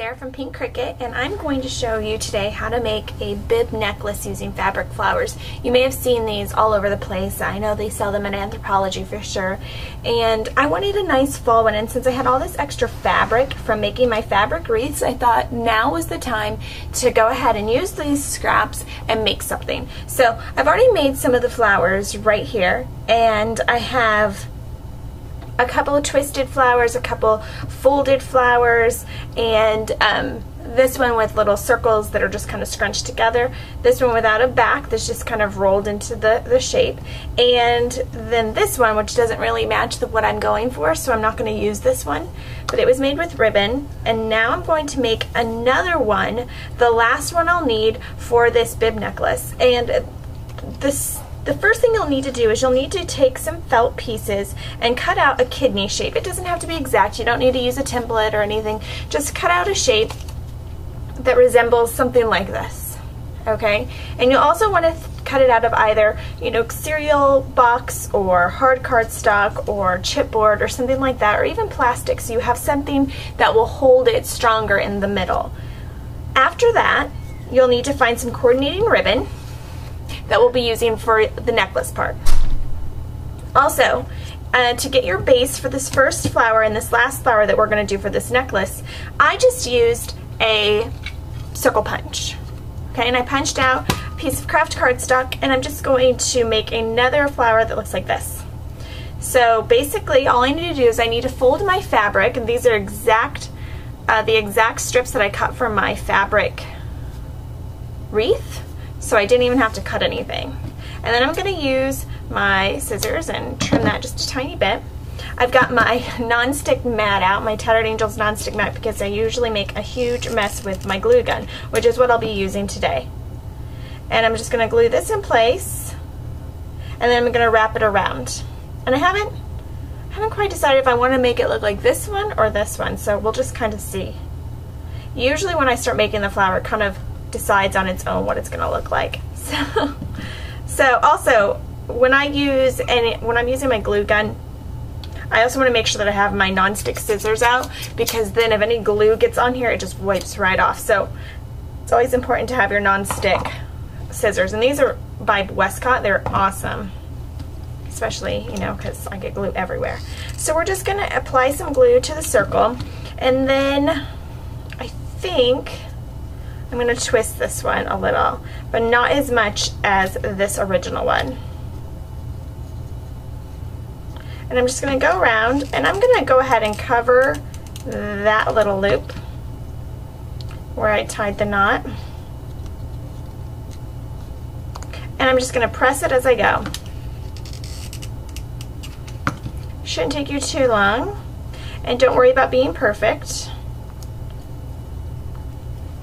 Claire from Pink Cricket, and I'm going to show you today how to make a bib necklace using fabric flowers. You may have seen these all over the place. I know they sell them at Anthropologie for sure. And I wanted a nice fall one, and since I had all this extra fabric from making my fabric wreaths, I thought now was the time to go ahead and use these scraps and make something. So I've already made some of the flowers right here, and I have a couple of twisted flowers, a couple folded flowers, and this one with little circles that are just kind of scrunched together. This one without a back that's just kind of rolled into the shape. And then this one, which doesn't really match what I'm going for, so I'm not going to use this one. But it was made with ribbon, and now I'm going to make another one, the last one I'll need for this bib necklace. And the first thing you'll need to do is you'll need to take some felt pieces and cut out a kidney shape. It doesn't have to be exact. You don't need to use a template or anything. Just cut out a shape that resembles something like this, okay? And you'll also want to cut it out of either, you know, cereal box or hard cardstock or chipboard or something like that, or even plastic, so you have something that will hold it stronger in the middle. After that, you'll need to find some coordinating ribbon that we'll be using for the necklace part. Also, to get your base for this first flower and this last flower that we're going to do for this necklace, I just used a circle punch. Okay, and I punched out a piece of craft cardstock, and I'm just going to make another flower that looks like this. So basically all I need to do is I need to fold my fabric, and these are the exact strips that I cut from my fabric wreath. So I didn't even have to cut anything. And then I'm going to use my scissors and trim that just a tiny bit. I've got my non-stick mat out, my Tattered Angels non-stick mat, because I usually make a huge mess with my glue gun, which is what I'll be using today. And I'm just going to glue this in place, and then I'm going to wrap it around. And I haven't quite decided if I want to make it look like this one or this one, so we'll just kind of see. Usually when I start making the flower, it kind of decides on its own what it's going to look like. So also when I'm using my glue gun, I also want to make sure that I have my non-stick scissors out, because then if any glue gets on here, it just wipes right off. So it's always important to have your non-stick scissors, and these are by Westcott. They're awesome, especially, you know, because I get glue everywhere. So we're just going to apply some glue to the circle, and then I think I'm going to twist this one a little, but not as much as this original one. And I'm just going to go around, and I'm going to go ahead and cover that little loop where I tied the knot. And I'm just going to press it as I go. Shouldn't take you too long, and don't worry about being perfect.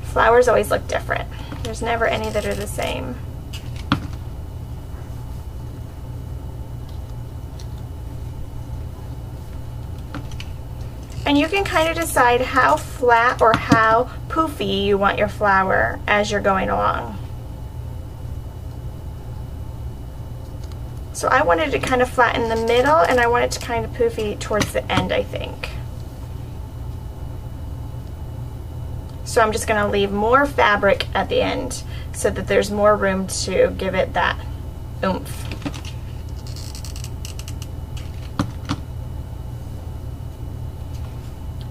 Flowers always look different. There's never any that are the same. And you can kind of decide how flat or how poofy you want your flower as you're going along. So I wanted to kind of flat in the middle, and I want it to kind of poofy towards the end, I think. So I'm just going to leave more fabric at the end so that there's more room to give it that oomph.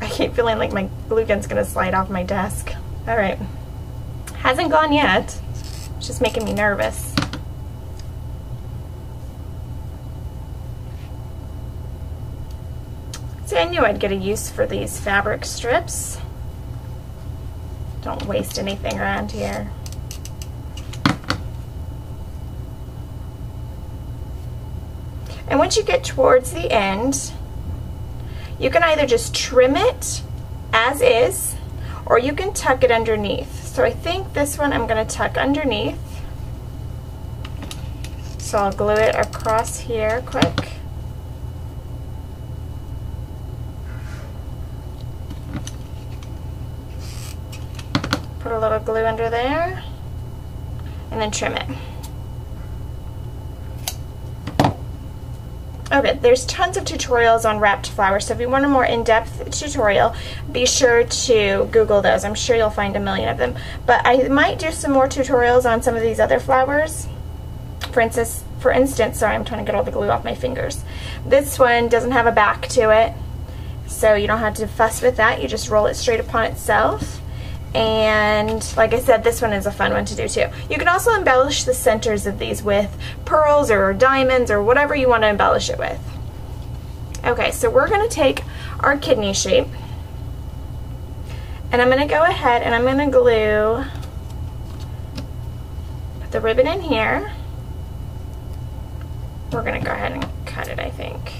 I keep feeling like my glue gun's going to slide off my desk. Alright. Hasn't gone yet. It's just making me nervous. See, I knew I'd get a use for these fabric strips. Don't waste anything around here. And once you get towards the end, you can either just trim it as is, or you can tuck it underneath. So I think this one I'm going to tuck underneath. So I'll glue it across here quick. Put a little glue under there, and then trim it. Okay, there's tons of tutorials on wrapped flowers, so if you want a more in-depth tutorial, be sure to Google those. I'm sure you'll find a million of them. But I might do some more tutorials on some of these other flowers. For instance, sorry, I'm trying to get all the glue off my fingers. This one doesn't have a back to it, so you don't have to fuss with that. You just roll it straight upon itself. And like I said, this one is a fun one to do too. You can also embellish the centers of these with pearls or diamonds or whatever you want to embellish it with. Okay, so we're going to take our kidney shape, and I'm going to go ahead and I'm going to glue the ribbon in here. We're going to go ahead and cut it, I think.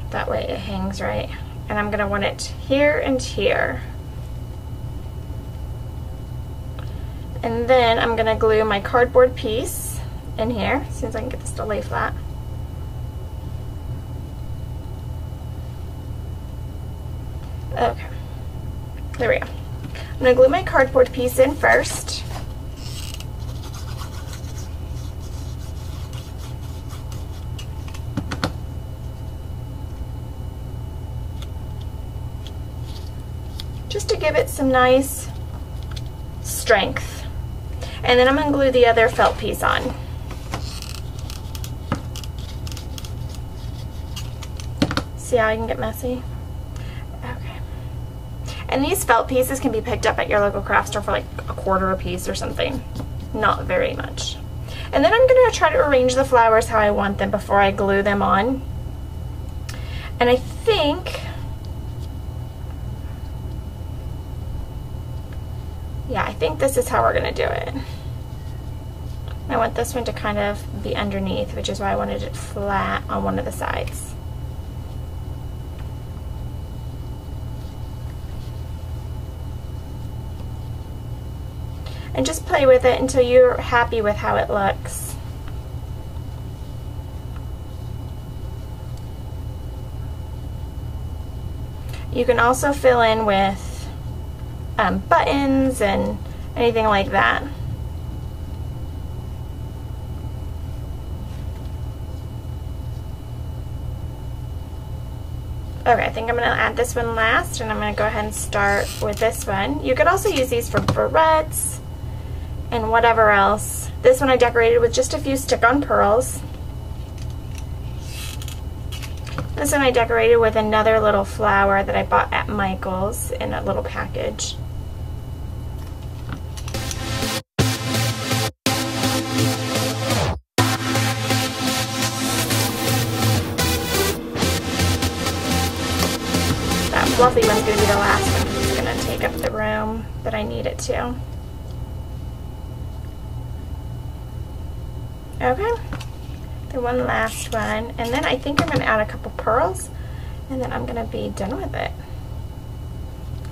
That way it hangs right. And I'm going to want it here and here. And then I'm going to glue my cardboard piece in here, as soon as I can get this to lay flat. Okay, there we go. I'm going to glue my cardboard piece in first. Just to give it some nice strength. And then I'm going to glue the other felt piece on. See how I can get messy? Okay. And these felt pieces can be picked up at your local craft store for like $1/4 a piece or something. Not very much. And then I'm going to try to arrange the flowers how I want them before I glue them on. And I think... yeah, I think this is how we're going to do it. I want this one to kind of be underneath, which is why I wanted it flat on one of the sides. And just play with it until you're happy with how it looks. You can also fill in with buttons and anything like that. Okay, I think I'm going to add this one last, and I'm going to go ahead and start with this one. You could also use these for barrettes and whatever else. This one I decorated with just a few stick-on pearls. This one I decorated with another little flower that I bought at Michael's in a little package. Fluffy one's going to be the last one because it's going to take up the room that I need it to. Okay, the one last one, and then I think I'm going to add a couple pearls, and then I'm going to be done with it.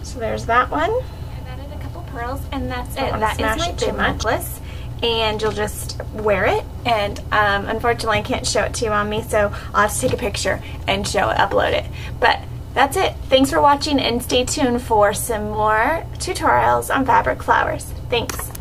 So there's that one. I've added a couple pearls, and that's it. That is my bib necklace, and you'll just wear it, and unfortunately I can't show it to you on me, so I'll have to take a picture and upload it. But that's it. Thanks for watching, and stay tuned for some more tutorials on fabric flowers. Thanks.